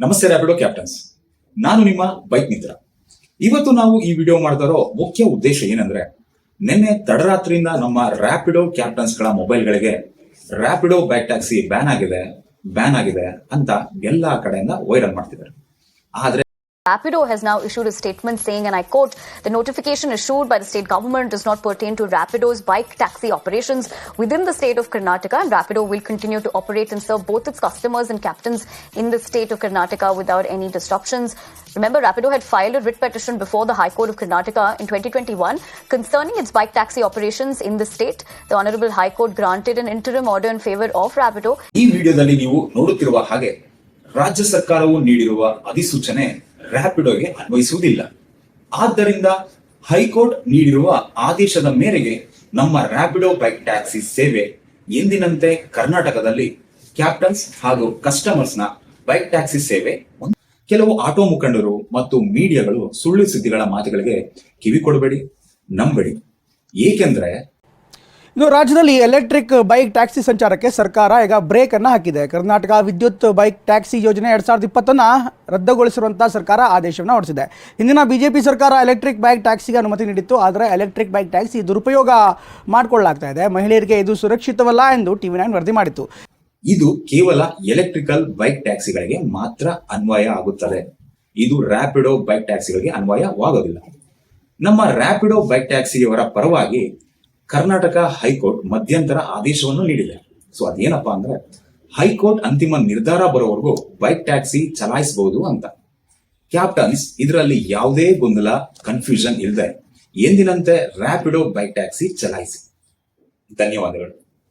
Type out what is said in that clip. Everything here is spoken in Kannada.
ನಮಸ್ತೆ ರ್ಯಾಪಿಡೋ ಕ್ಯಾಪ್ಟನ್ಸ್, ನಾನು ನಿಮ್ಮ ಬೈಕ್ ಮಿತ್ರ. ಇವತ್ತು ನಾವು ಈ ವಿಡಿಯೋ ಮಾಡ್ತಾ ಇರೋ ಮುಖ್ಯ ಉದ್ದೇಶ ಏನಂದ್ರೆ, ನಿನ್ನೆ ತಡರಾತ್ರಿಯಿಂದ ನಮ್ಮ ರ್ಯಾಪಿಡೋ ಕ್ಯಾಪ್ಟನ್ಸ್ ಗಳ ಮೊಬೈಲ್ಗಳಿಗೆ ರ್ಯಾಪಿಡೋ ಬೈಕ್ ಟ್ಯಾಕ್ಸಿ ಬ್ಯಾನ್ ಆಗಿದೆ ಅಂತ ಎಲ್ಲಾ ಕಡೆಯಿಂದ ವೈರಲ್ ಮಾಡ್ತಿದ್ದಾರೆ. ಆದ್ರೆ Rapido has now issued a statement saying, and I quote, "The notification issued by the state government does not pertain to Rapido's bike taxi operations within the state of Karnataka, and Rapido will continue to operate and serve both its customers and captains in the state of Karnataka without any disruptions." Remember, Rapido had filed a writ petition before the High Court of Karnataka in 2021 concerning its bike taxi operations in the state. The Honorable High Court granted an interim order in favor of Rapido. ಈ ವಿಡಿಯೋದಲ್ಲಿ ನೀವು ನೋಡುತ್ತಿರುವ ಹಾಗೆ ರಾಜ್ಯ ಸರ್ಕಾರವು ನೀಡಿರುವ ಅಧಿಸೂಚನೆ ರ್ಯಾಪಿಡೋಗೆ ಅನ್ವಯಿಸುವುದಿಲ್ಲ. ಆದ್ದರಿಂದ ಹೈಕೋರ್ಟ್ ನೀಡಿರುವ ಆದೇಶದ ಮೇರೆಗೆ ನಮ್ಮ ರ್ಯಾಪಿಡೋ ಬೈಕ್ ಟ್ಯಾಕ್ಸಿ ಸೇವೆ ಎಂದಿನಂತೆ ಕರ್ನಾಟಕದಲ್ಲಿ ಕ್ಯಾಪ್ಟನ್ಸ್ ಹಾಗೂ ಕಸ್ಟಮರ್ಸ್ ನ ಬೈಕ್ ಟ್ಯಾಕ್ಸಿ ಸೇವೆ. ಕೆಲವು ಆಟೋ ಮುಖಂಡರು ಮತ್ತು ಮೀಡಿಯಾಗಳು ಸುಳ್ಳು ಸುದ್ದಿಗಳ ಮಾತುಗಳಿಗೆ ಕಿವಿ ಕೊಡಬೇಡಿ, ನಂಬೇಡಿ. ಏಕೆಂದ್ರೆ ಇನ್ನು ರಾಜ್ಯದಲ್ಲಿ ಎಲೆಕ್ಟ್ರಿಕ್ ಬೈಕ್ ಟ್ಯಾಕ್ಸಿ ಸಂಚಾರಕ್ಕೆ ಸರ್ಕಾರ ಈಗ ಬ್ರೇಕ್ ಅನ್ನು ಹಾಕಿದೆ. ಕರ್ನಾಟಕ ವಿದ್ಯುತ್ ಬೈಕ್ ಟ್ಯಾಕ್ಸಿ ಯೋಜನೆ 2020 ರದ್ದುಗೊಳಿಸಿರುವಂತಹ ಸರ್ಕಾರ ಆದೇಶವನ್ನು ಹೊರಡಿಸಿದೆ. ಹಿಂದಿನ ಬಿಜೆಪಿ ಸರ್ಕಾರ ಎಲೆಕ್ಟ್ರಿಕ್ ಬೈಕ್ ಟ್ಯಾಕ್ಸಿಗೆ ಅನುಮತಿ ನೀಡಿತ್ತು. ಆದರೆ ಎಲೆಕ್ಟ್ರಿಕ್ ಬೈಕ್ ಟ್ಯಾಕ್ಸಿ ದುರುಪಯೋಗ ಮಾಡಿಕೊಳ್ಳಲಾಗ್ತಾ ಇದೆ. ಮಹಿಳೆಯರಿಗೆ ಇದು ಸುರಕ್ಷಿತವಲ್ಲ ಎಂದು TV9 ವರದಿ ಮಾಡಿತ್ತು. ಇದು ಕೇವಲ ಎಲೆಕ್ಟ್ರಿಕಲ್ ಬೈಕ್ ಟ್ಯಾಕ್ಸಿಗಳಿಗೆ ಮಾತ್ರ ಅನ್ವಯ ಆಗುತ್ತದೆ. ಇದು ರ್ಯಾಪಿಡೋ ಬೈಕ್ ಟ್ಯಾಕ್ಸಿಗಳಿಗೆ ಅನ್ವಯವಾಗೋದಿಲ್ಲ. ನಮ್ಮ ರ್ಯಾಪಿಡೋ ಬೈಕ್ ಟ್ಯಾಕ್ಸಿಯವರ ಪರವಾಗಿ ಕರ್ನಾಟಕ ಹೈಕೋರ್ಟ್ ಮಧ್ಯಂತರ ಆದೇಶವನ್ನು ನೀಡಿದೆ. ಸೊ ಅದೇನಪ್ಪಾ ಅಂದ್ರೆ, ಹೈಕೋರ್ಟ್ ಅಂತಿಮ ನಿರ್ಧಾರ ಬರೋವರೆಗೂ ಬೈಕ್ ಟ್ಯಾಕ್ಸಿ ಚಲಾಯಿಸಬಹುದು ಅಂತ. ಕ್ಯಾಪ್ಟನ್ಸ್ ಇದರಲ್ಲಿ ಯಾವುದೇ ಗೊಂದಲ, ಕನ್ಫ್ಯೂಷನ್ ಇಲ್ಲದೆ ಎಂದಿನಂತೆ ರ್ಯಾಪಿಡೋ ಬೈಕ್ ಟ್ಯಾಕ್ಸಿ ಚಲಾಯಿಸಿ. ಧನ್ಯವಾದಗಳು.